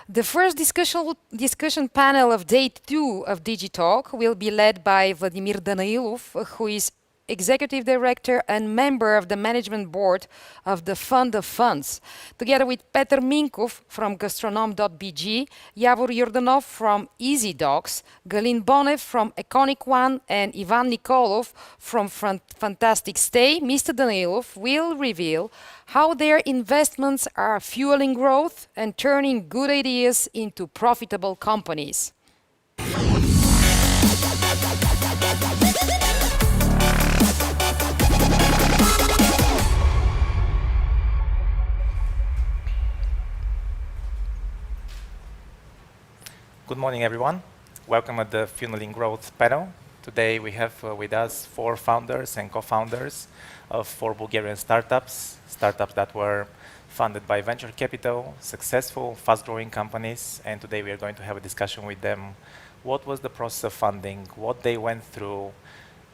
The first discussion panel of day 2 of DigitalK will be led by Vladimir Danailov, who is Executive Director and member of the Management Board of the Fund of Funds, together with Petar Minkov from Gastronom.bg, Yavor Yordanov from EasyDocs, Galin Bonev from Econic and Ivan Nikolov from FantasticStay. Mr. Danailov will reveal how their investments are fueling growth and turning good ideas into profitable companies. Good morning, everyone. Welcome at the Fueling Growth panel. Today we have with us 4 founders and co-founders of 4 Bulgarian startups that were funded by venture capital, successful, fast-growing companies. And today we are going to have a discussion with them. What was the process of funding? What they went through?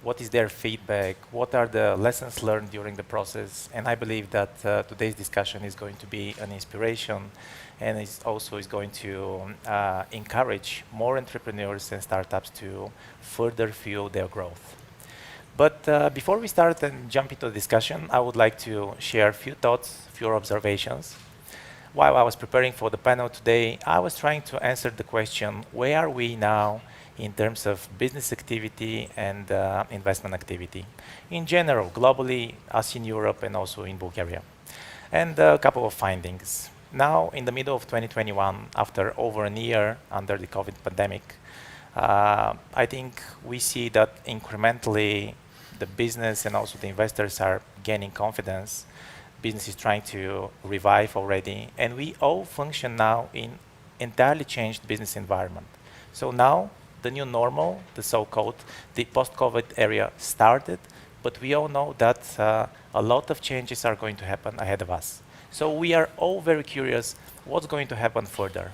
What is their feedback? What are the lessons learned during the process? And I believe that today's discussion is going to be an inspiration, and it also is going to encourage more entrepreneurs and startups to further fuel their growth. But before we start and jump into the discussion, I would like to share a few thoughts, few observations. While I was preparing for the panel today, I was trying to answer the question, where are we now in terms of business activity and investment activity? In general, globally, as in Europe and also in Bulgaria. And a couple of findings. Now, in the middle of 2021, after over a year under the COVID pandemic, I think we see that incrementally the business and also the investors are gaining confidence. Business is trying to revive already, and we all function now in entirely changed business environment. So now the new normal, the so-called the post-COVID area started, but we all know that a lot of changes are going to happen ahead of us. So we are all very curious what's going to happen further.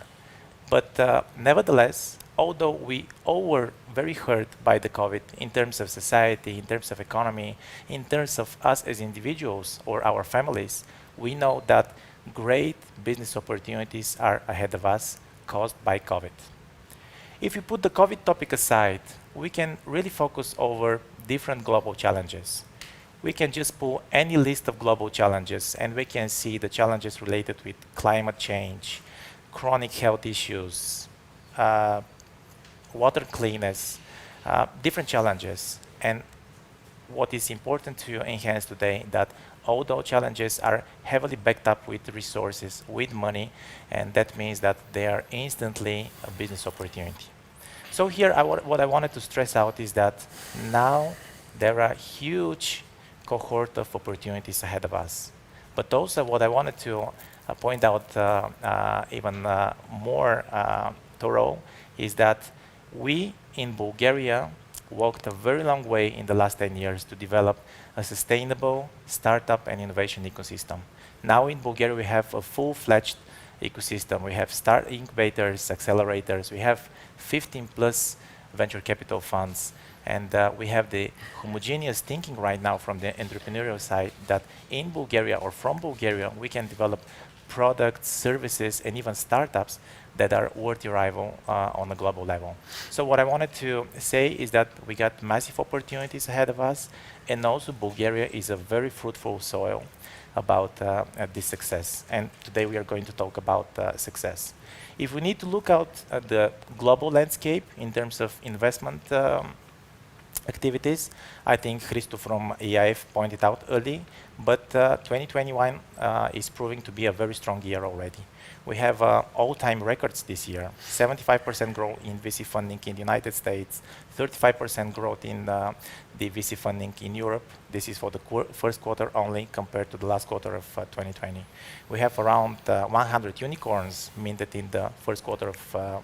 But nevertheless, although we all were very hurt by the COVID in terms of society, in terms of economy, in terms of us as individuals or our families, we know that great business opportunities are ahead of us caused by COVID. If you put the COVID topic aside, we can really focus over different global challenges. We can just pull any list of global challenges and we can see the challenges related with climate change, chronic health issues, water cleanness, different challenges. And what is important to enhance today that all those challenges are heavily backed up with resources, with money, and that means that they are instantly a business opportunity. So here, what I wanted to stress out is that now there are huge cohort of opportunities ahead of us. But also what I wanted to point out even more thorough is that we in Bulgaria walked a very long way in the last 10 years to develop a sustainable startup and innovation ecosystem. Now in Bulgaria we have a full-fledged ecosystem. We have start incubators, accelerators, we have 15 plus venture capital funds, and we have the homogeneous thinking right now from the entrepreneurial side that in Bulgaria or from Bulgaria we can develop products, services, and even startups that are worthy rival on a global level. So what I wanted to say is that we got massive opportunities ahead of us, and also Bulgaria is a very fruitful soil about this success. And today we are going to talk about success. If we need to look out at the global landscape in terms of investment activities, I think Christo from EIF pointed out early, but 2021 is proving to be a very strong year already. We have all-time records this year, 75% growth in VC funding in the United States, 35% growth in the VC funding in Europe. This is for the first quarter only compared to the last quarter of 2020. We have around 100 unicorns minted in the first quarter of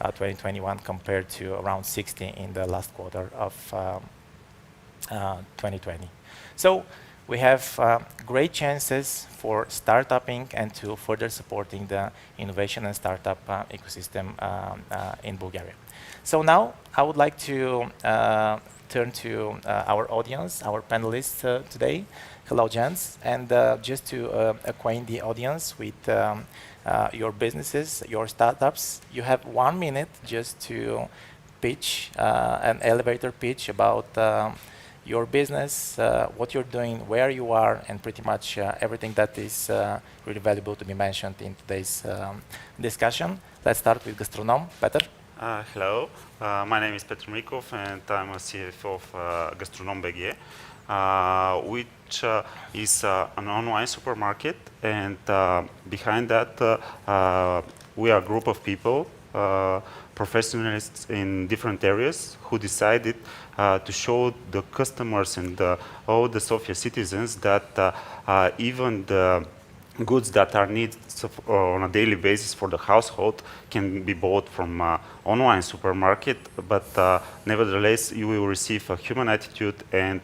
2021 compared to around 60 in the last quarter of 2020. So we have great chances for startupping and to further supporting the innovation and startup ecosystem in Bulgaria. So now I would like to turn to our audience, our panelists today. Hello, gents. And just to acquaint the audience with your businesses, your startups, you have 1 minute just to pitch, an elevator pitch about your business, what you're doing, where you are, and pretty much everything that is really valuable to be mentioned in today's discussion. Let's start with Gastronom. Petar? Hello, my name is Petar Minkov, and I'm a CFO of Gastronom.bg, which is an online supermarket. And behind that, we are a group of people, professionals in different areas, who decided to show the customers and all the Sofia citizens that even the goods that are needed on a daily basis for the household can be bought from online supermarket, but nevertheless you will receive a human attitude, and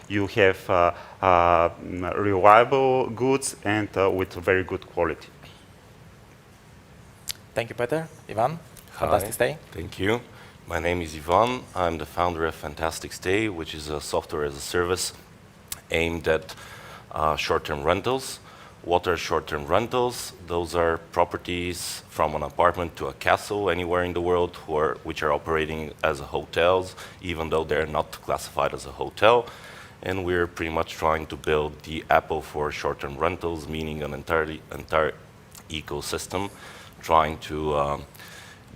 you have reliable goods and with very good quality. Thank you, Petar. Ivan? Hi. FantasticStay. Thank you. My name is Ivan. I'm the founder of FantasticStay, which is a software as a service aimed at short-term rentals. What are short-term rentals? Those are properties from an apartment to a castle anywhere in the world which are operating as hotels, even though they're not classified as a hotel. And we're pretty much trying to build the Apple for short-term rentals, meaning an entire ecosystem, trying to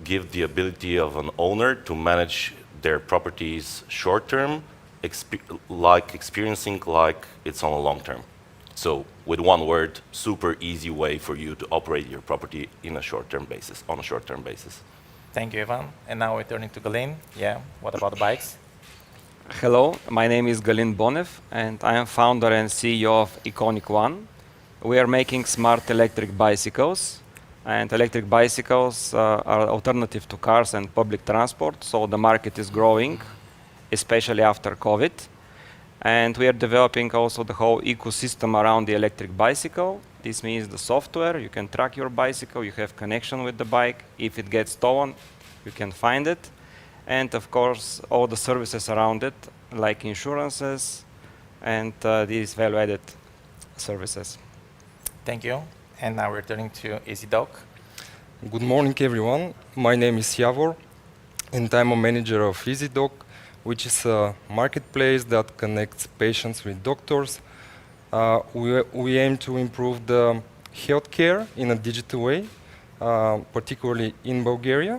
give the ability of an owner to manage their properties short-term, experiencing like it's on a long-term. So with one word, super easy way for you to operate your property in a short-term basis, on a short-term basis. Thank you, Ivan. And now we're turning to Galin. Yeah, what about the bikes? Hello, my name is Galin Bonev, and I am founder and CEO of Econic One. We are making smart electric bicycles, and electric bicycles are alternative to cars and public transport, so the market is growing, especially after COVID. And we are developing also the whole ecosystem around the electric bicycle. This means the software, you can track your bicycle, you have connection with the bike. If it gets stolen, you can find it. And of course, all the services around it, like insurances and these value-added services. Thank you. And now we're turning to EasyDoc. Good morning, everyone. My name is Yavor, and I'm a manager of EasyDoc, which is a marketplace that connects patients with doctors. We aim to improve the healthcare in a digital way, particularly in Bulgaria.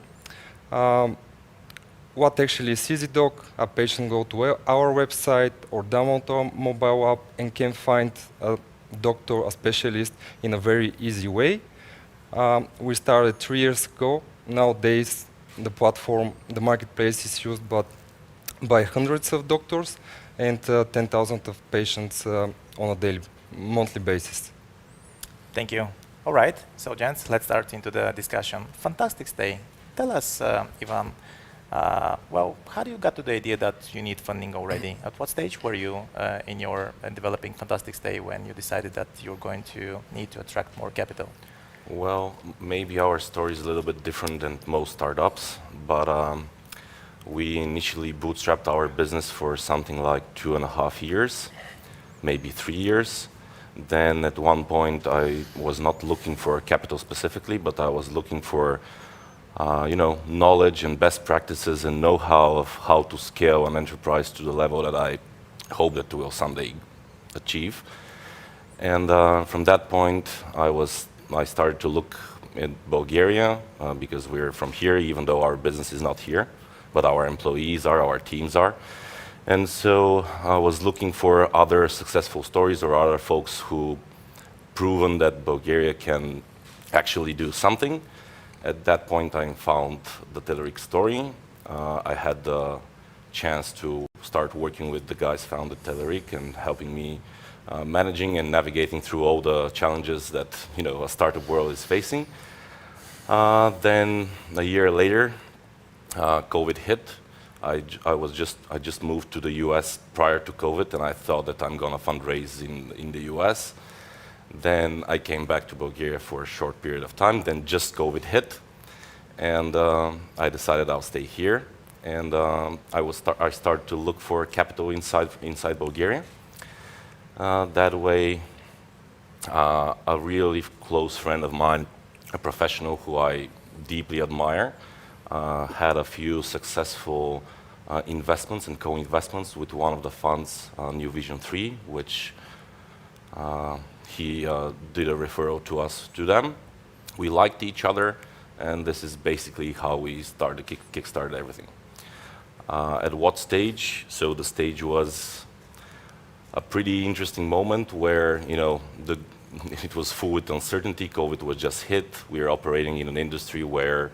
What actually is EasyDoc? A patient go to our website or download our mobile app and can find a doctor, a specialist, in a very easy way. We started 3 years ago. Nowadays, the platform, the marketplace is used by hundreds of doctors and 10,000 of patients on a monthly basis. Thank you. All right, so gents, let's start into the discussion. FantasticStay. Tell us, Ivan, well, how do you got to the idea that you need funding already? At what stage were you in your developing FantasticStay when you decided that you're going to need to attract more capital? Well, maybe our story is a little bit different than most startups, but we initially bootstrapped our business for something like 2.5 years, maybe 3 years. Then at one point I was not looking for capital specifically, but I was looking for knowledge and best practices and know-how of how to scale an enterprise to the level that I hope that we will someday achieve. And from that point, I started to look in Bulgaria because we're from here, even though our business is not here, but our employees are, our teams are. And so I was looking for other successful stories or other folks who proven that Bulgaria can actually do something. At that point, I found the Telerik story. I had the chance to start working with the guys founded Telerik and helping me managing and navigating through all the challenges that a startup world is facing. Then a year later, COVID hit. I just moved to the US prior to COVID, and I thought that I'm gonna fundraise in the US. Then I came back to Bulgaria for a short period of time. Then just COVID hit, and I decided I'll stay here. and I started to look for capital inside Bulgaria. That way, a really close friend of mine, a professional who I deeply admire, had a few successful investments and co-investments with one of the funds, New Vision 3, which he did a referral to us to them. We liked each other, and this is basically how we started kickstarted everything. At what stage? So the stage was a pretty interesting moment where, you know, it was full with uncertainty. COVID was just hit. We are operating in an industry where,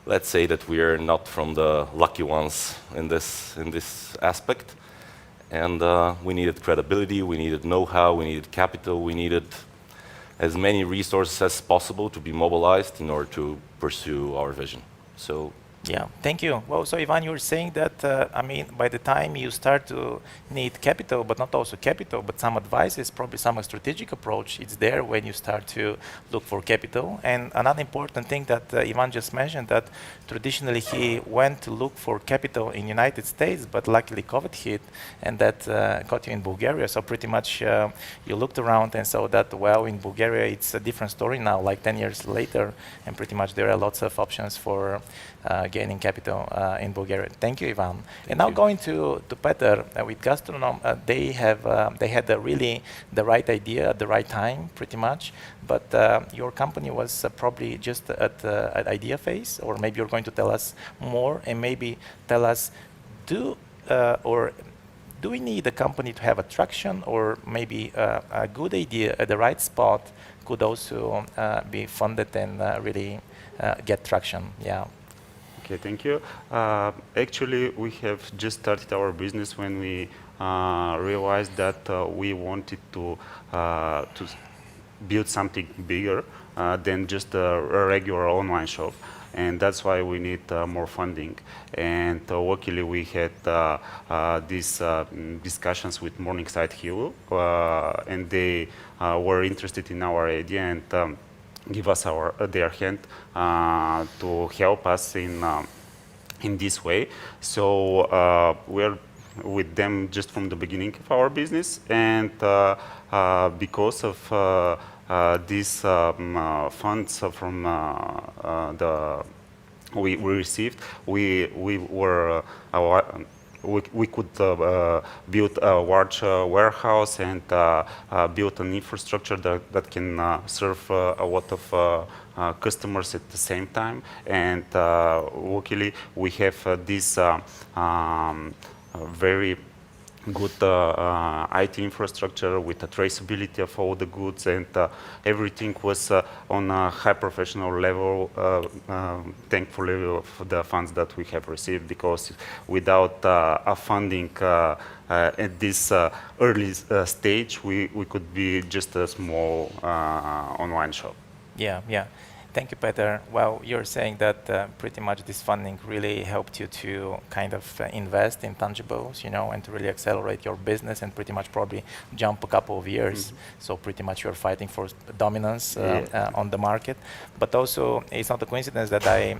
let's say that we are not from the lucky ones in this aspect. And we needed credibility, we needed know-how, we needed capital, we needed as many resources as possible to be mobilized in order to pursue our vision. So. Yeah, thank you. Well, so Ivan, you were saying that, I mean, by the time you start to need capital, but not also capital, but some advices, probably some strategic approach, it's there when you start to look for capital. And another important thing that Ivan just mentioned, that traditionally he went to look for capital in United States, but luckily COVID hit, and that got you in Bulgaria. So pretty much you looked around and saw that, well, in Bulgaria, it's a different story now, like 10 years later, and pretty much there are lots of options for gaining capital in Bulgaria. Thank you, Ivan. And now going to Petar with Gastronom, they had really the right idea at the right time, pretty much. But your company was probably just at idea phase, or maybe you're going to tell us more, and maybe tell us, do we need a company to have attraction, or maybe a good idea at the right spot could also be funded and really get traction? Yeah. Okay, thank you. Actually, we have just started our business when we realized that we wanted to build something bigger than just a regular online shop. And that's why we need more funding. And luckily, we had these discussions with Morningside Hill, and they were interested in our idea and give us their hand to help us in this way. So we're with them just from the beginning of our business, and because of these funds from we received, we could build a large warehouse and build an infrastructure that can serve a lot of customers at the same time. And luckily, we have this very good IT infrastructure with the traceability of all the goods, and everything was on a high professional level, thankfully for the funds that we have received, because without a funding at this early stage, we could be just a small online shop. Yeah, yeah. Thank you, Petar. Well, you're saying that pretty much this funding really helped you to kind of invest in tangibles, you know, and to really accelerate your business and pretty much probably jump a couple of years. Mm-hmm. So pretty much you're fighting for dominance on the market. But also, it's not a coincidence that I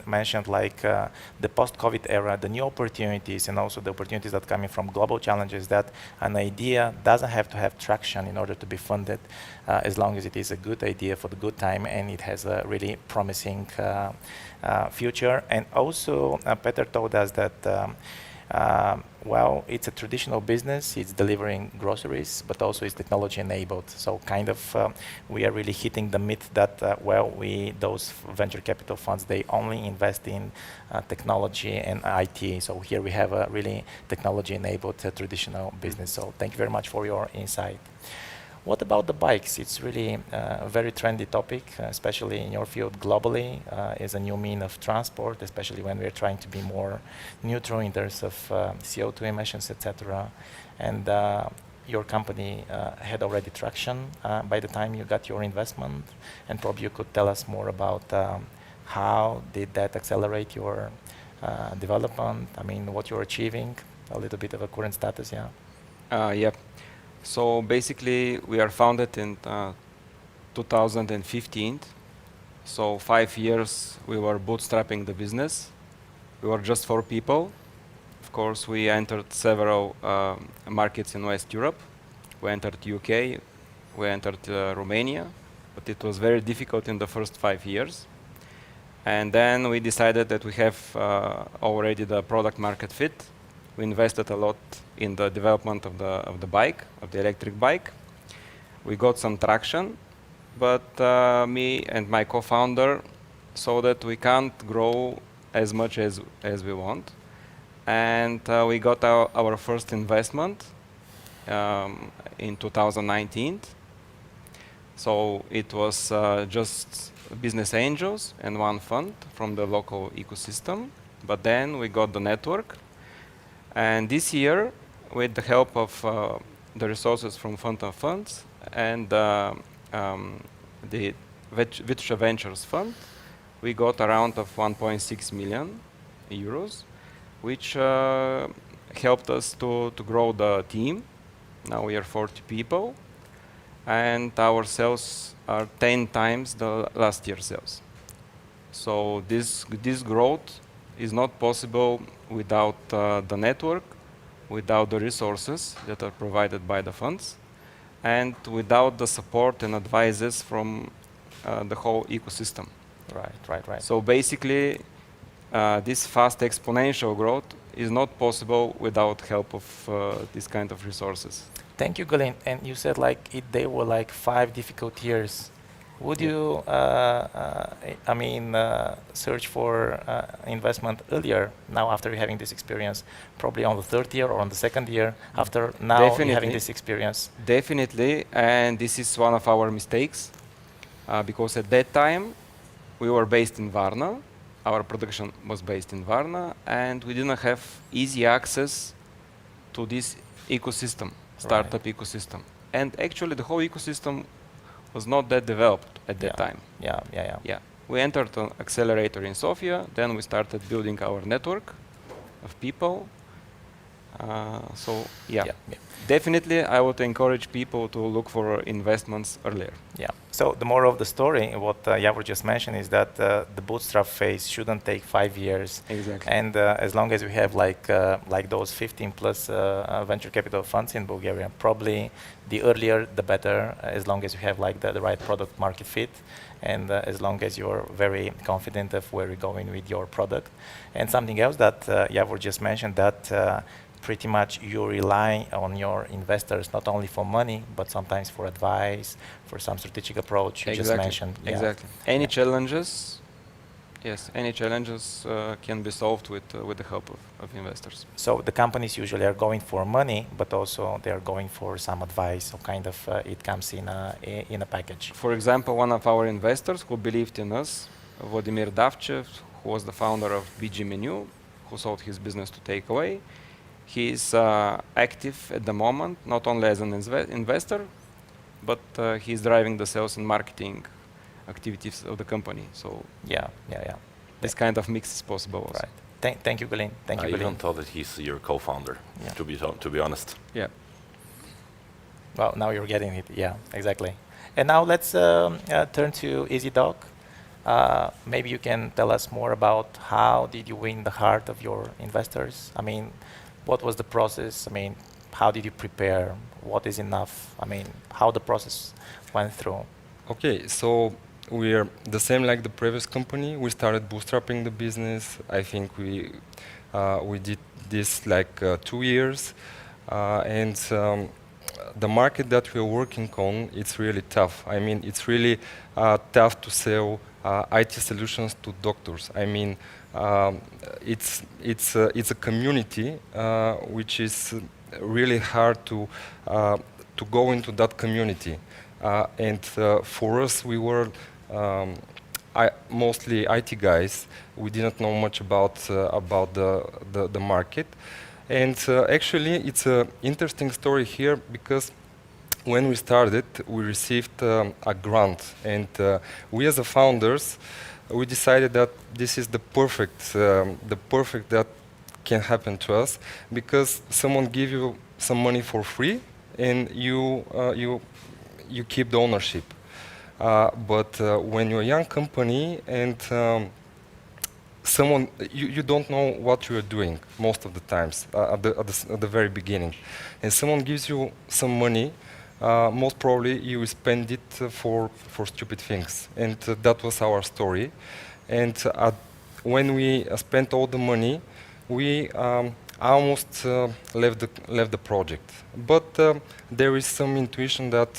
mentioned like the post-COVID era, the new opportunities, and also the opportunities that are coming from global challenges, that an idea doesn't have to have traction in order to be funded, as long as it is a good idea for the good time and it has a really promising future. And also, Petar told us that, well, it's a traditional business, it's delivering groceries, but also it's technology enabled. So kind of we are really hitting the myth that, well, those venture capital funds, they only invest in technology and IT. So here we have a really technology enabled traditional business. So thank you very much for your insight. What about the bikes? It's really a very trendy topic, especially in your field globally, as a new mean of transport, especially when we're trying to be more neutral in terms of CO2 emissions, etc. And your company had already traction by the time you got your investment, and probably you could tell us more about how did that accelerate your development? I mean, what you're achieving, a little bit of a current status, yeah? Yep. So basically, we are founded in 2015. So 5 years we were bootstrapping the business. We were just 4 people. Of course, we entered several markets in West Europe. We entered UK, we entered Romania, but it was very difficult in the first 5 years. And then we decided that we have already the product market fit. We invested a lot in the development of the bike, of the electric bike. We got some traction, but me and my co-founder saw that we can't grow as much as we want. And we got our first investment in 2019. So it was just business angels and 1 fund from the local ecosystem. But then we got the network. And this year, with the help of the resources from Fund of Funds and the Vitosha Ventures Fund, we got a round of 1.6 million euros, which helped us to grow the team. Now we are 40 people, and our sales are 10 times the last year's sales. So this growth is not possible without the network, without the resources that are provided by the funds, and without the support and advices from the whole ecosystem. Right. So basically, this fast exponential growth is not possible without help of this kind of resources. Thank you, Galin. And you said like they were like 5 difficult years. Would you, search for investment earlier now after having this experience, probably on the 3rd year or on the 2nd year after now having this experience? Definitely, and this is one of our mistakes, because at that time we were based in Varna, our production was based in Varna, and we didn't have easy access to this ecosystem, startup ecosystem. And actually the whole ecosystem was not that developed at that time. Yeah. We entered an accelerator in Sofia, then we started building our network of people. Definitely I would encourage people to look for investments earlier. Yeah. So the moral of the story, what Yavor just mentioned, is that the bootstrap phase shouldn't take 5 years. Exactly. And as long as we have like those 15 plus venture capital funds in Bulgaria, probably the earlier the better, as long as you have like the right product market fit, and as long as you're very confident of where you're going with your product. And something else that Yavor just mentioned, that pretty much you rely on your investors not only for money, but sometimes for advice, for some strategic approach you just mentioned. Exactly. Any challenges? Yes, any challenges can be solved with the help of investors. So the companies usually are going for money, but also they are going for some advice. So kind of it comes in a package. For example, one of our investors who believed in us, Vladimir, who was the founder of BG Menu, who sold his business to Takeaway. He is active at the moment, not only as an investor, but he's driving the sales and marketing activities of the company. So this kind of mix is possible also. Right. Thank you, Galin. Thank you, I Galin. even thought that he's your co-founder, to be honest. Yeah. Well, now you're getting it. Yeah, exactly. And now let's turn to EasyDoc. Maybe you can tell us more about how did you win the heart of your investors? I mean, what was the process? I mean, how did you prepare? What is enough? I mean, how the process went through? Okay, so we're the same like the previous company. We started bootstrapping the business. I think we did this like 2 years, and the market that we're working on, it's really tough. I mean, it's really tough to sell IT solutions to doctors. I mean, it's a community which is really hard to go into that community. And for us, we were mostly IT guys. We didn't know much about the market. And actually, it's an interesting story here because when we started, we received a grant, and we as the founders, we decided that this is the perfect that can happen to us, because someone give you some money for free, and you keep the ownership. But when you're a young company and someone you don't know what you are doing most of the times at the very beginning, and someone gives you some money. Most probably you will spend it for stupid things, and that was our story. And when we spent all the money, we almost left the project. But there is some intuition that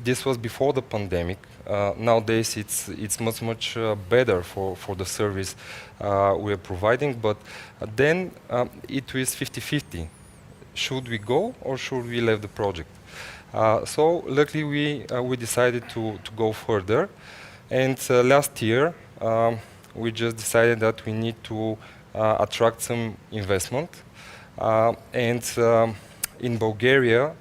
this was before the pandemic. Nowadays, it's much better for the service we are providing. But then it was 50-50. Should we go or should we leave the project? So luckily we decided to go further, and last year we just decided that we need to attract some investment, and in Bulgaria,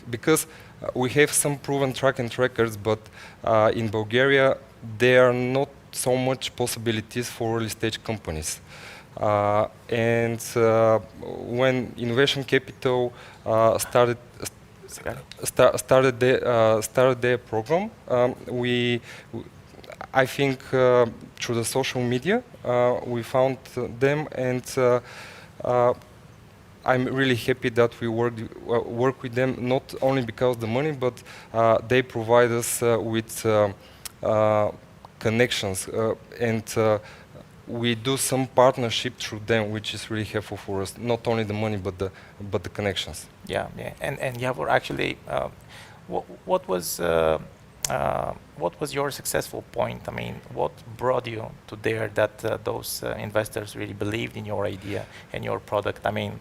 because we have some proven track and records, but in Bulgaria there are not so much possibilities for early stage companies. And when innovation capital started their program, I think through the social media we found them, and I'm really happy that we work with them, not only because of the money, but they provide us with connections, and we do some partnership through them, which is really helpful for us. Not only the money, but the connections. Yeah. And Yavor, actually, what was your successful point? I mean, what brought you to there that those investors really believed in your idea and your product? I mean,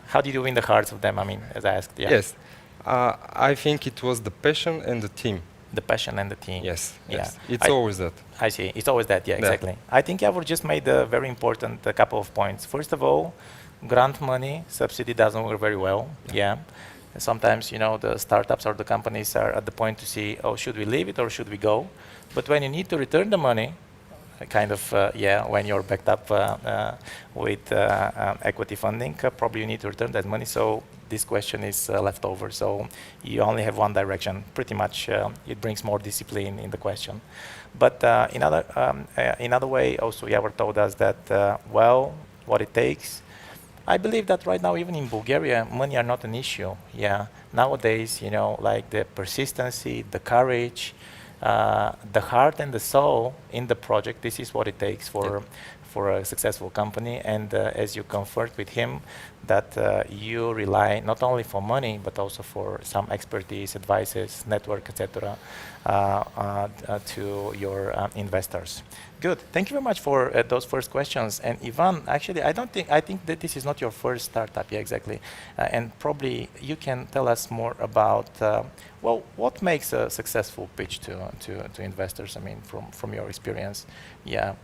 how did you win the hearts of them? I mean, as I asked. Yeah. Yes, I think it was the passion and the team. The passion and the team. Yes, Yeah. yes. It's always that. I see. It's always that. Yeah, exactly. I think Yavor just made a very important couple of points. First of all, grant money, subsidy doesn't work very well. Yeah. Sometimes, you know, the startups or the companies are at the point to see, oh, should we leave it or should we go? But when you need to return the money, kind of, when you're backed up with equity funding, probably you need to return that money. So this question is left over. So you only have one direction. Pretty much, it brings more discipline in the question. But in other way, also Yavor told us that, well, what it takes. I believe that right now, even in Bulgaria, money are not an issue. Yeah. Nowadays, you know, like the persistency, the courage, the heart and the soul in the project, this is what it takes for a successful company. And as you comfort with him, that you rely not only for money, but also for some expertise, advices, network, etc., to your investors. Good. Thank you very much for those first questions. And Ivan, actually, I think that this is not your first startup. Yeah, exactly. And probably you can tell us more about, well, what makes a successful pitch to investors? I mean, from your experience. Yeah.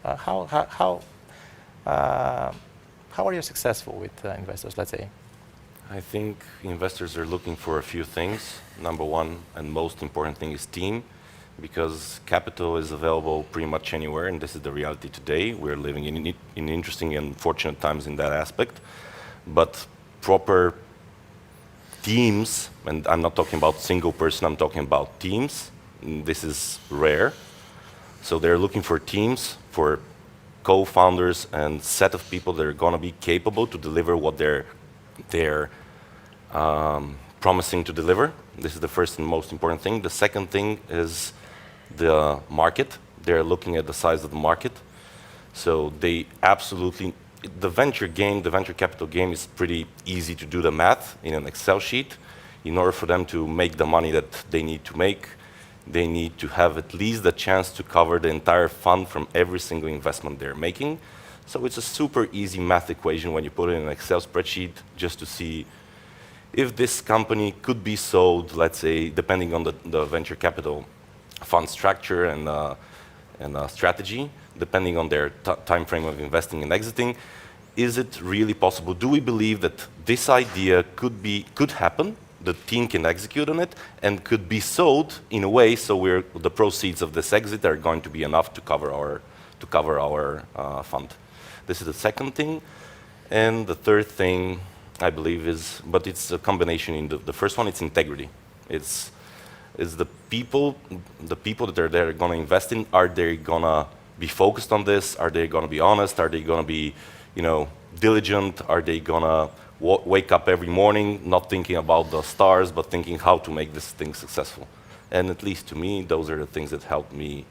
How are you successful with investors, let's say? I think investors are looking for a few things. Number one and most important thing is team, because capital is available pretty much anywhere, and this is the reality today. We're living in interesting and fortunate times in that aspect. But proper teams, and I'm not talking about single person, I'm talking about teams. This is rare. So they're looking for teams, for co-founders and set of people that are going to be capable to deliver what they're promising to deliver. This is the first and most important thing. The second thing is the market. They're looking at the size of the market. So they absolutely, the venture capital game is pretty easy to do the math in an Excel sheet. In order for them to make the money that they need to make, they need to have at least the chance to cover the entire fund from every single investment they're making. So it's a super easy math equation when you put it in an Excel spreadsheet just to see if this company could be sold, let's say, depending on the venture capital fund structure and strategy, depending on their time frame of investing and exiting. Is it really possible? Do we believe that this idea could happen? The team can execute on it and could be sold in a way so the proceeds of this exit are going to be enough to cover our fund. This is the second thing. And the third thing, I believe, is, but it's a combination. In the first one, it's integrity. It's the people that are going to invest in, are they going to be focused on this? Are they going to be honest? Are they going to be, diligent? Are they going to wake up every morning not thinking about the stars, but thinking how to make this thing successful? And at least to me, those are the things that helped me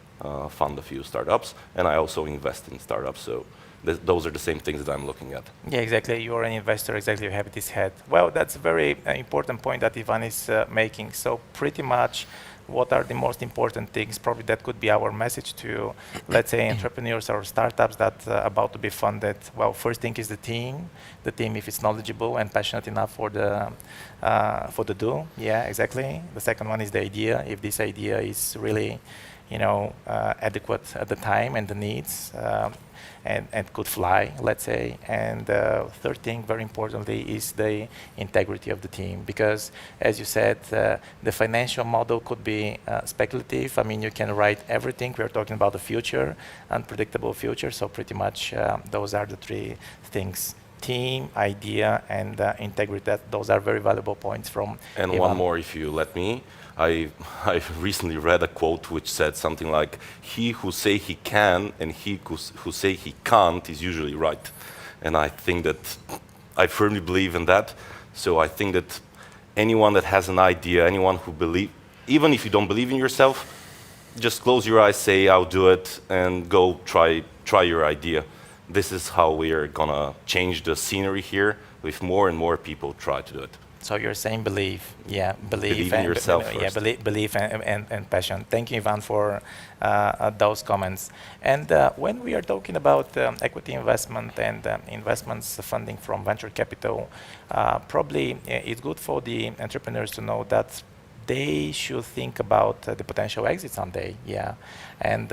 fund a few startups. And I also invest in startups. So those are the same things that I'm looking at. Yeah, exactly. You're an investor. Exactly. You have this head. Well, that's a very important point that Ivan is making. So pretty much, what are the most important things? Probably that could be our message to, let's say, entrepreneurs or startups that are about to be funded. Well, first thing is the team. The team, if it's knowledgeable and passionate enough for the do. Yeah, exactly. The second one is the idea. If this idea is really, adequate at the time and the needs. And could fly, let's say. And third thing, very importantly, is the integrity of the team. Because, as you said, the financial model could be speculative. I mean, you can write everything. We're talking about the future, unpredictable future. So pretty much those are the three things. Team, idea, and integrity. Those are very valuable points from And Ivan. one more, if you let me. I recently read a quote which said something like, "He who say he can and he who say he can't is usually right." And I think that I firmly believe in that. So I think that anyone that has an idea, anyone who even if you don't believe in yourself, just close your eyes, say, "I'll do it," and go try your idea. This is how we are gonna change the scenery here if more and more people try to do it. So you're saying believe, yeah, Believe in yourself yeah, first. believe and passion. Thank you, Ivan, for those comments. And when we are talking about equity investment and investments funding from venture capital, probably it's good for the entrepreneurs to know that they should think about the potential exit someday, yeah. And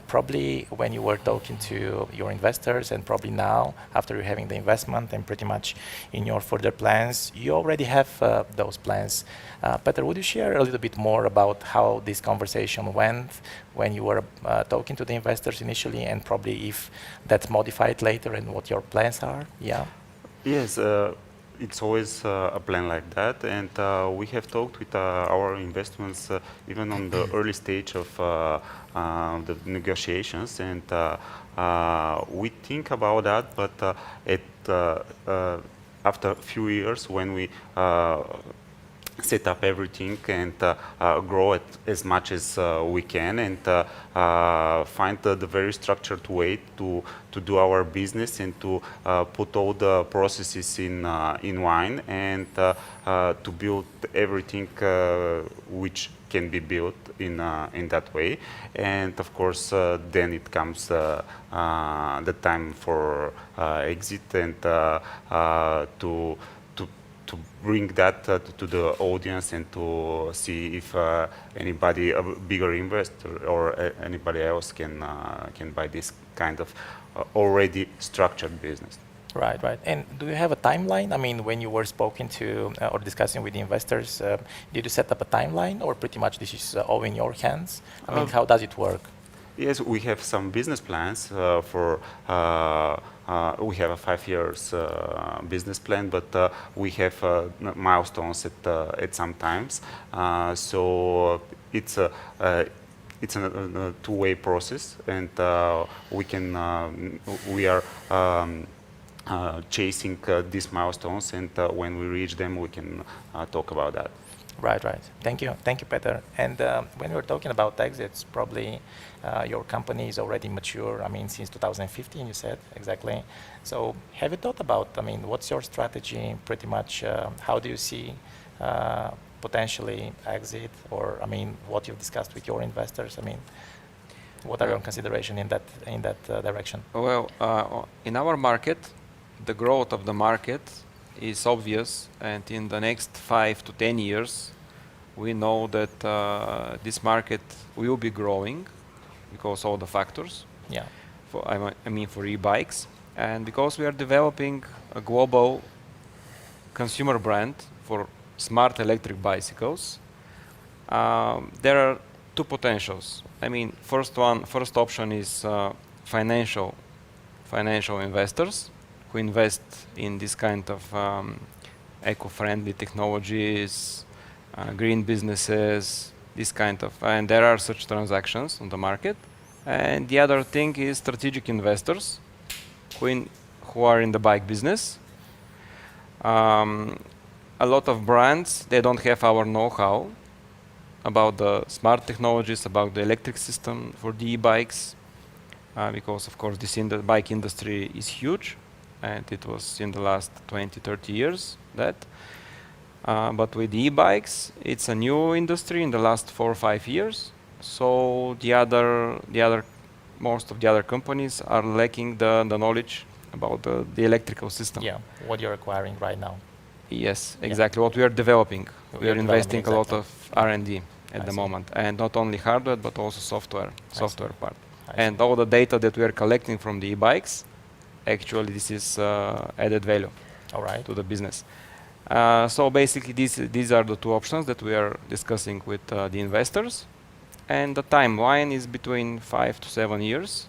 probably when you were talking to your investors, and probably now, after you're having the investment and pretty much in your further plans, you already have those plans. Petar, would you share a little bit more about how this conversation went when you were talking to the investors initially, and probably if that's modified later and what your plans are? Yeah. Yes, it's always a plan like that, and we have talked with our investments even on the early stage of the negotiations, and we think about that, but after a few years when we set up everything and grow it as much as we can, and find the very structured way to do our business and to put all the processes in line, and to build everything which can be built in that way. And of course, then it comes the time for exit, and to bring that to the audience, and to see if anybody, a bigger investor or anybody else can buy this kind of already structured business. Right, right. And do you have a timeline? I mean, when you were speaking to or discussing with the investors, did you set up a timeline, or pretty much this is all in your hands? I mean, how does it work? Yes, we have some business plans for. We have a 5 years business plan, but we have milestones at some times. So it's a two-way process, and we are chasing these milestones, and when we reach them, we can talk about that. Right, right. Thank you, Petar. And when we're talking about exits, probably your company is already mature. I mean, since 2015, you said exactly. So, have you thought about? I mean, what's your strategy? Pretty much, how do you see potentially exit, or I mean, what you've discussed with your investors? I mean, what are your considerations in that direction? Well, in our market, the growth of the market is obvious, and in the next 5 to 10 years, we know that this market will be growing because of all the factors. Yeah. I mean, for e-bikes, and because we are developing a global consumer brand for smart electric bicycles, there are two potentials. I mean, first option is financial investors who invest in this kind of eco-friendly technologies, green businesses, this kind of, and there are such transactions on the market. And the other thing is strategic investors who are in the bike business. A lot of brands, they don't have our know-how about the smart technologies, about the electric system for the e-bikes, because of course the bike industry is huge, and it was in the last 20, 30 years that. But with e-bikes, it's a new industry in the last 4 or 5 years. So most of the other companies are lacking the knowledge about the electrical system. Yeah, what you're acquiring right now. Yes, exactly. What we are developing. We are investing a lot exactly. of R&D at I the see. moment, and not only hardware but also software part. I And all the data that we are collecting from the e-bikes, actually, this is added value All right. to the business. So basically, these are the two options that we are discussing with the investors, and the timeline is between 5 to 7 years,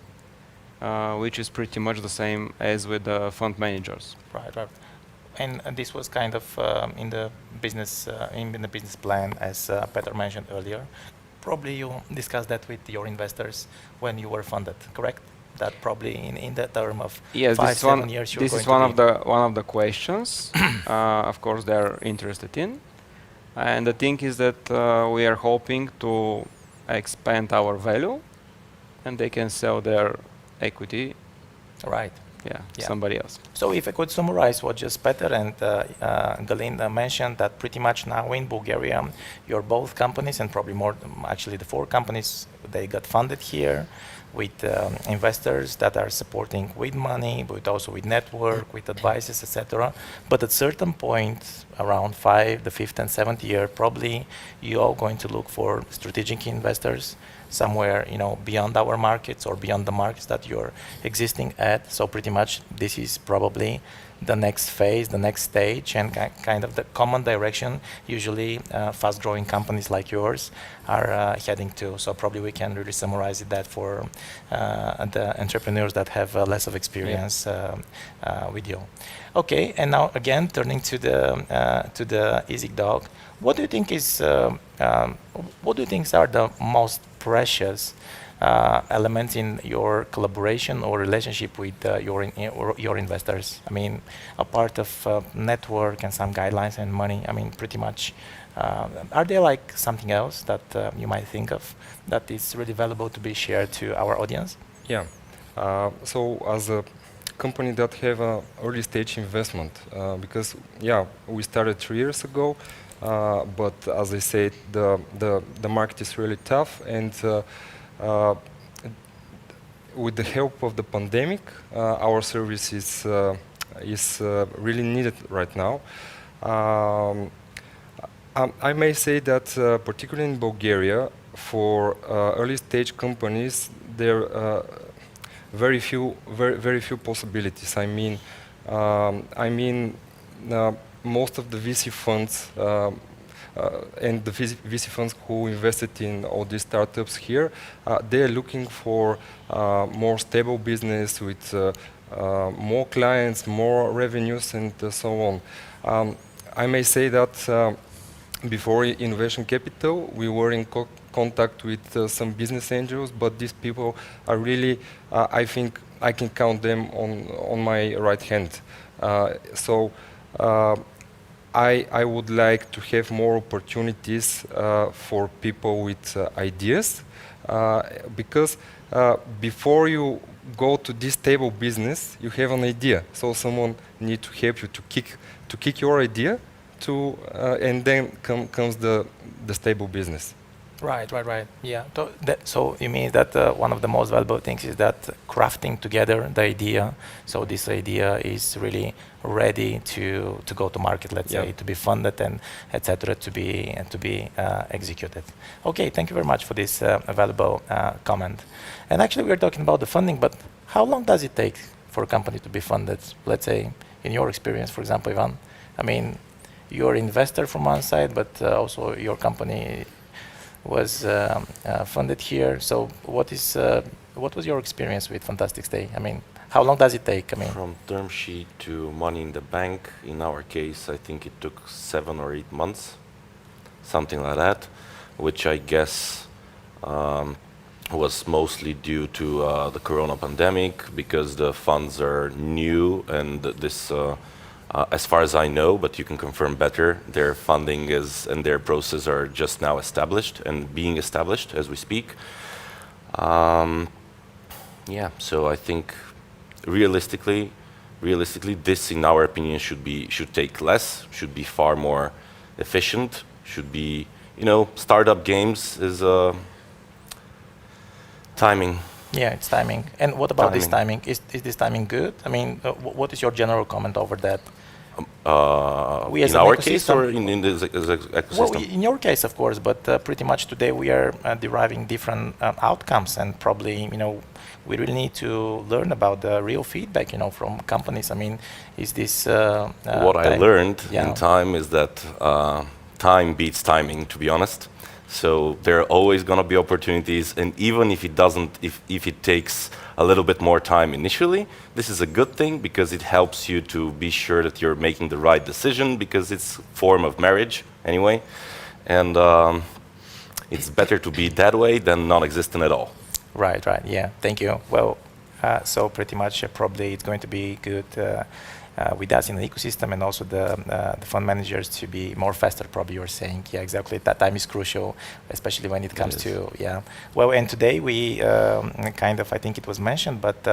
which is pretty much the same as with the fund managers. Right. And this was kind of in the business plan, as Petar mentioned earlier. Probably you discussed that with your investors when you were funded, correct? That probably in the term of Yes, 5, 7 years you're this going is to one of the questions. Of course, they are interested in, and the thing is that we are hoping to expand our value, and they can sell their equity. Right. Yeah, Yeah. somebody else. So if I could summarize what just Petar and Galin mentioned, that pretty much now in Bulgaria, you're both companies, and probably more, actually the 4 companies, they got funded here with investors that are supporting with money, but also with network, with advices, etc. But at certain point, around the 5th and 7th year, probably you are going to look for strategic investors somewhere, beyond our markets or beyond the markets that you're existing at. So pretty much this is probably the next phase, the next stage, and kind of the common direction usually fast-growing companies like yours are heading to. So probably we can really summarize that for the entrepreneurs that have less of experience with you. Okay, and now again turning to the EasyDoc, what do you think are the most precious elements in your collaboration or relationship with your investors? I mean, a part of network and some guidelines and money. I mean, pretty much. Are there like something else that you might think of that is really valuable to be shared to our audience? Yeah. So as a company that have an early stage investment, because we started 3 years ago, but as I said, the market is really tough, and with the help of the pandemic, our service is really needed right now. I may say that particularly in Bulgaria, for early stage companies, there are very few possibilities. I mean, most of the VC funds and the VC funds who invested in all these startups here, they are looking for more stable business with more clients, more revenues, and so on. I may say that before Innovation Capital, we were in contact with some business angels, but these people are really, I think I can count them on my right hand. So I would like to have more opportunities for people with ideas, because before you go to this stable business, you have an idea. So someone needs to help you to kick your idea, and then comes the stable business. Right. Yeah. So you mean that one of the most valuable things is that crafting together the idea. So this idea is really ready to go to market, let's say, to be funded and etc. to be executed. Okay. Thank you very much for this valuable comment. And actually, we are talking about the funding, but how long does it take for a company to be funded? Let's say, in your experience, for example, Ivan. I mean, you're an investor from one side, but also your company was funded here. So what was your experience with FantasticStay? I mean, how long does it take? I mean, from term sheet to money in the bank, in our case, I think it took 7 or 8 months, something like that, which I guess was mostly due to the corona pandemic, because the funds are new and this, as far as I know, but you can confirm better, their funding is and their process are just now established and being established as we speak. Yeah, so I think realistically, this, in our opinion, should take less, should be far more efficient, should be, startup games is timing. Yeah, it's timing. And what about this timing? Is this timing good? I mean, what is your general comment over that? We as in an our ecosystem- case or in the ecosystem? Well, in your case, of course, but pretty much today we are deriving different outcomes, and probably, we really need to learn about the real feedback, from companies. I mean, is this what I learned Yeah. in time is that time beats timing, to be honest. So there are always going to be opportunities, and even if it doesn't, if it takes a little bit more time initially, this is a good thing because it helps you to be sure that you're making the right decision, because it's form of marriage anyway, and it's better to be that way than non-existent at all. Right, yeah, thank you. Well, so pretty much probably it's going to be good with us in the ecosystem, and also the fund managers to be more faster, probably you're saying. Yeah, exactly, that time is crucial, especially when it comes to, yeah. Well, and today we kind of, I think it was mentioned, but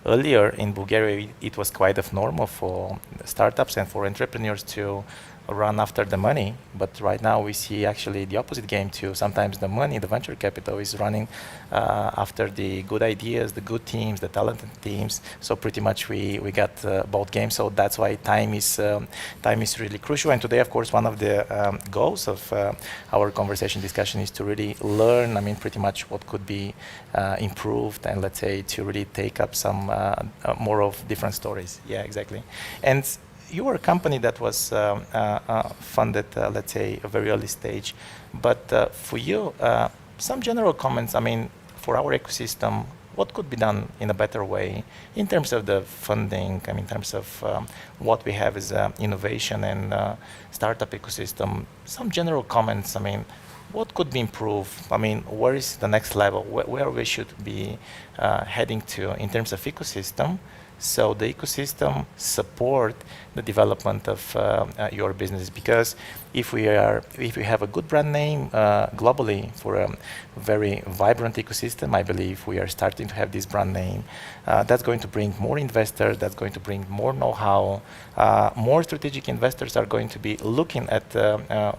earlier in Bulgaria it was quite of normal for startups and for entrepreneurs to run after the money, but right now we see actually the opposite game too. Sometimes the money, the venture capital, is running after the good ideas, the good teams, the talented teams. So pretty much we got both games. So that's why time is really crucial. And today, of course, one of the goals of our conversation discussion is to really learn. I mean, pretty much what could be improved, and let's say to really take up some more of different stories. Yeah, exactly. And you were a company that was funded, let's say, a very early stage. But for you, some general comments, I mean, for our ecosystem, what could be done in a better way in terms of the funding, I mean, in terms of what we have as innovation and startup ecosystem? Some general comments, I mean, what could be improved? I mean, where is the next level? Where we should be heading to in terms of ecosystem? So the ecosystem support the development of your business, because if we have a good brand name globally for a very vibrant ecosystem, I believe we are starting to have this brand name. That's going to bring more investors. That's going to bring more know-how. More strategic investors are going to be looking at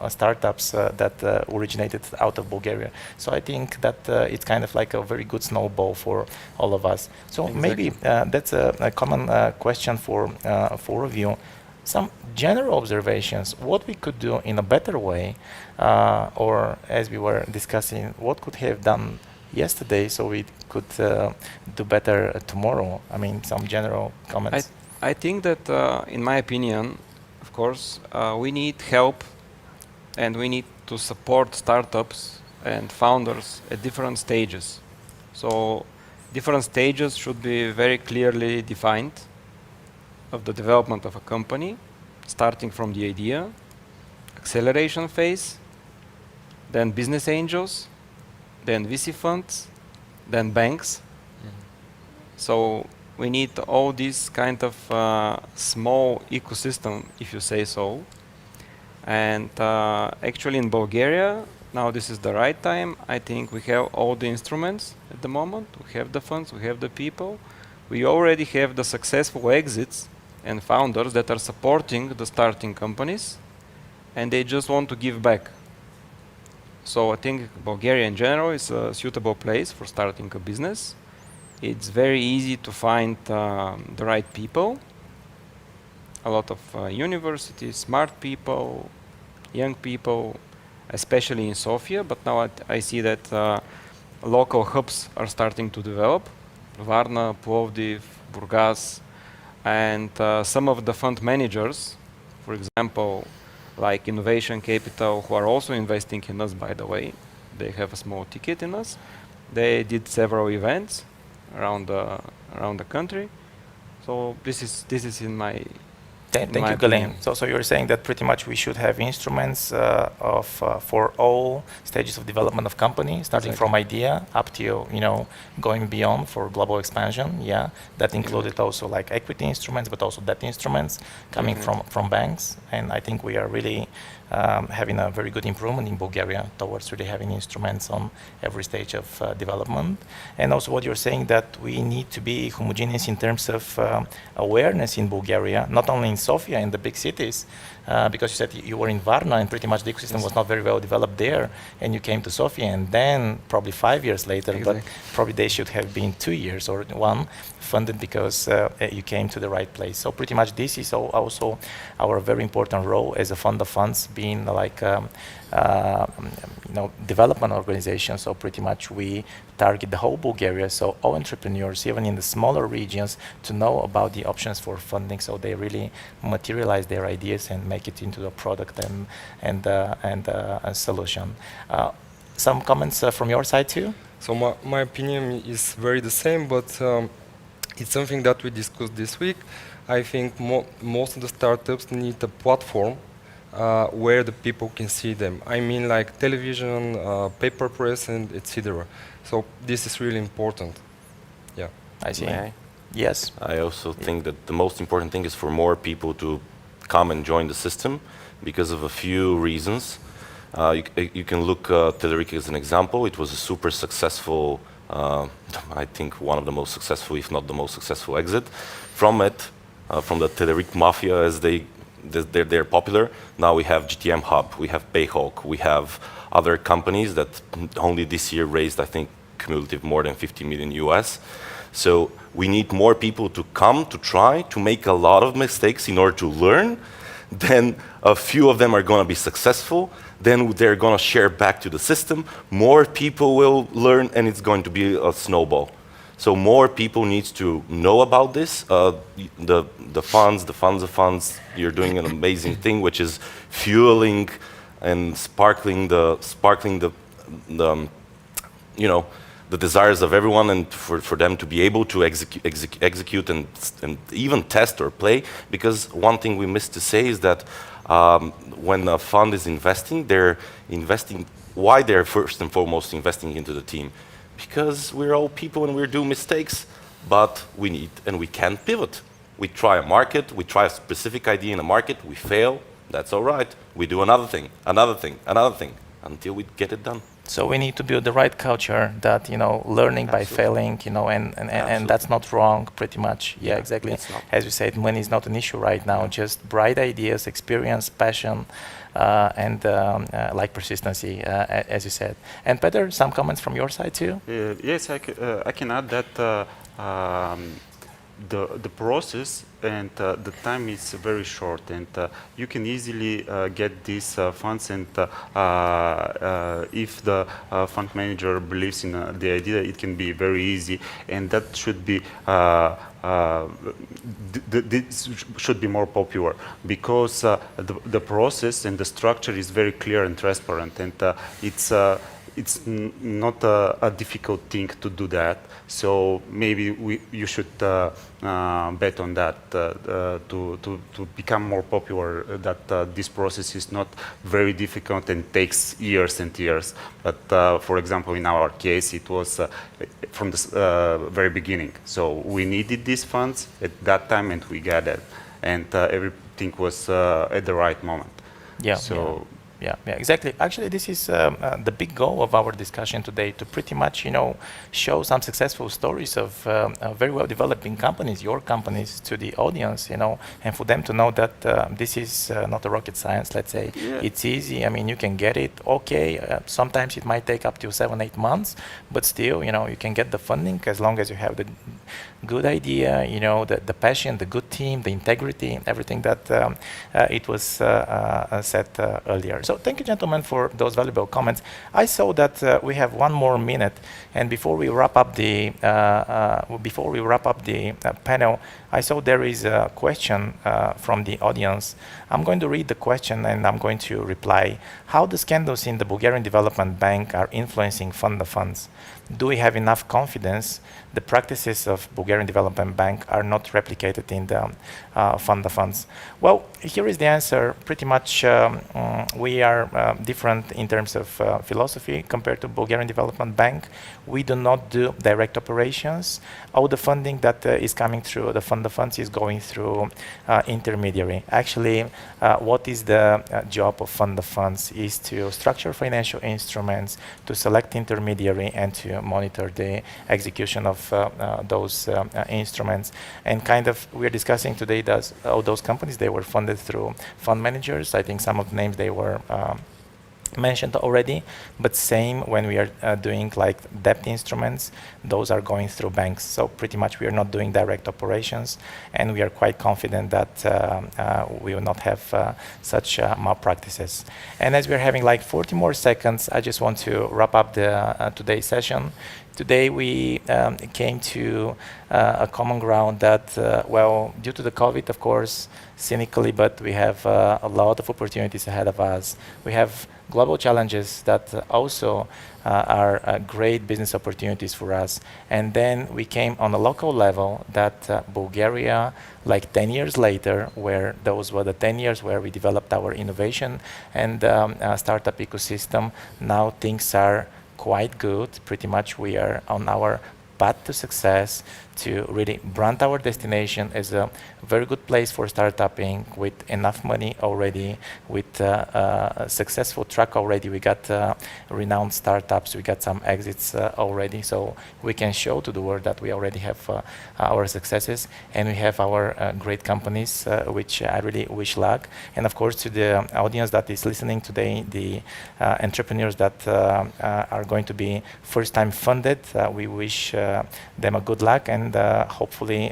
startups that originated out of Bulgaria. So I think that it's kind of like a very good snowball for all of us. So exactly. Maybe that's a common question for four of you. Some general observations, what we could do in a better way, or as we were discussing, what could have done yesterday so we could do better tomorrow? I mean, some general comments. I think that, in my opinion, of course, we need help, and we need to support startups and founders at different stages. So different stages should be very clearly defined of the development of a company, starting from the idea, acceleration phase, then business angels, then VC funds, then banks. So we need all this kind of small ecosystem, if you say so. And actually in Bulgaria, now this is the right time. I think we have all the instruments at the moment. We have the funds, we have the people. We already have the successful exits and founders that are supporting the starting companies, and they just want to give back. So I think Bulgaria in general is a suitable place for starting a business. It's very easy to find the right people. A lot of universities, smart people, young people, especially in Sofia, but now I see that local hubs are starting to develop. Varna, Plovdiv, Burgas, and some of the fund managers, for example, like Innovation Capital, who are also investing in us, by the way. They have a small ticket in us. They did several events around the country. So this is in my Thank in my you, Galin. opinion. So you're saying that pretty much we should have instruments for all stages of development of company, starting Exactly. from idea up to going beyond for global expansion. Yeah, that included also like equity instruments, but also debt instruments coming from banks. And I think we are really having a very good improvement in Bulgaria towards really having instruments on every stage of development. And also what you're saying that we need to be homogeneous in terms of awareness in Bulgaria, not only in Sofia, in the big cities, because you said you were in Varna and pretty much the ecosystem was not very well developed there, and you came to Sofia, and then probably 5 years later, but probably they should have been 2 years or one funded because you came to the right place. So pretty much this is also our very important role as a fund of funds, being like development organization. So pretty much we target the whole Bulgaria, so all entrepreneurs, even in the smaller regions, to know about the options for funding, so they really materialize their ideas and make it into a product and a solution. Some comments from your side too? So my opinion is very the same, but it's something that we discussed this week. I think most of the startups need a platform where the people can see them. I mean, like television, paper press, and etc. So this is really important. Yeah. I see. May I? Yes. I also think that the most important thing is for more people to come and join the system because of a few reasons. You can look at Telerik as an example. It was a super successful, I think one of the most successful, if not the most successful exit from it, from the Telerik mafia as they're popular. Now we have GTM Hub, we have Payhawk, we have other companies that only this year raised, I think, cumulative more than 50 million US. So we need more people to come to try to make a lot of mistakes in order to learn. Then a few of them are going to be successful. Then they're going to share back to the system. More people will learn, and it's going to be a snowball. So more people need to know about this. The funds of funds, you're doing an amazing thing, which is fueling and sparkling the the desires of everyone, and for them to be able to execute and even test or play. Because one thing we missed to say is that when a fund is investing, they're investing. Why they're first and foremost investing into the team? Because we're all people and we do mistakes, but we need and we can pivot. We try a market, we try a specific idea in a market, we fail, that's all right. We do another thing, until we get it done. So we need to build the right culture that, learning by failing, and that's not wrong, pretty much. Yeah, exactly. As you said, money is not an issue right now, just bright ideas, experience, passion, and like persistency, as you said. And Petar, some comments from your side too? Yes, I can add that the process and the time is very short, and you can easily get these funds, and if the fund manager believes in the idea, it can be very easy, and that should be this should be more popular, because the process and the structure is very clear and transparent, and it's not a difficult thing to do that. So maybe you should bet on that to become more popular, that this process is not very difficult and takes years and years. But for example, in our case, it was from the very beginning. So we needed these funds at that time, and we got it. And everything was at the right moment. Yeah. So. Yeah, exactly. Actually, this is the big goal of our discussion today, to pretty much, show some successful stories of very well developing companies, your companies, to the audience, and for them to know that this is not a rocket science, let's say. Yeah. It's easy. I mean, you can get it. Okay, sometimes it might take up to 7-8 months, but still, you can get the funding as long as you have the good idea, the passion, the good team, the integrity, everything that it was said earlier. So thank you, gentlemen, for those valuable comments. I saw that we have one more minute, and before we wrap up the panel, I saw there is a question from the audience. I'm going to read the question and I'm going to reply. How the scandals in the Bulgarian Development Bank are influencing fund of funds? Do we have enough confidence the practices of Bulgarian Bulgarian Development Bank are not replicated in the fund of funds? Well, here is the answer. Pretty much we are different in terms of philosophy compared to Bulgarian Development Bank. We do not do direct operations. All the funding that is coming through the fund of funds is going through intermediary. Actually, what is the job of fund of funds is to structure financial instruments, to select intermediary, and to monitor the execution of those instruments. And kind of we're discussing today all those companies, they were funded through fund managers. I think some of the names they were mentioned already, but same when we are doing like debt instruments, those are going through banks. So pretty much we are not doing direct operations, and we are quite confident that we will not have such malpractices. And as we're having like 40 more seconds, I just want to wrap up the today's session. Today we came to a common ground that, well, due to the COVID, of course, cynically, but we have a lot of opportunities ahead of us. We have global challenges that also are great business opportunities for us. And then we came on a local level that Bulgaria, like 10 years later, where those were the 10 years where we developed our innovation and startup ecosystem, now things are quite good. Pretty much we are on our path to success, to really brand our destination as a very good place for startupping with enough money already, with a successful track already. We got renowned startups, we got some exits already, so we can show to the world that we already have our successes, and we have our great companies, which I really wish luck. And of course to the audience that is listening today, the entrepreneurs that are going to be first time funded, we wish them a good luck, and hopefully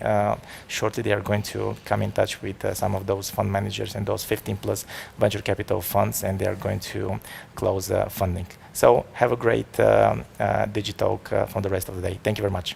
shortly they are going to come in touch with some of those fund managers and those 15 plus venture capital funds, and they are going to close funding. So have a great DigitalK for the rest of the day. Thank you very much.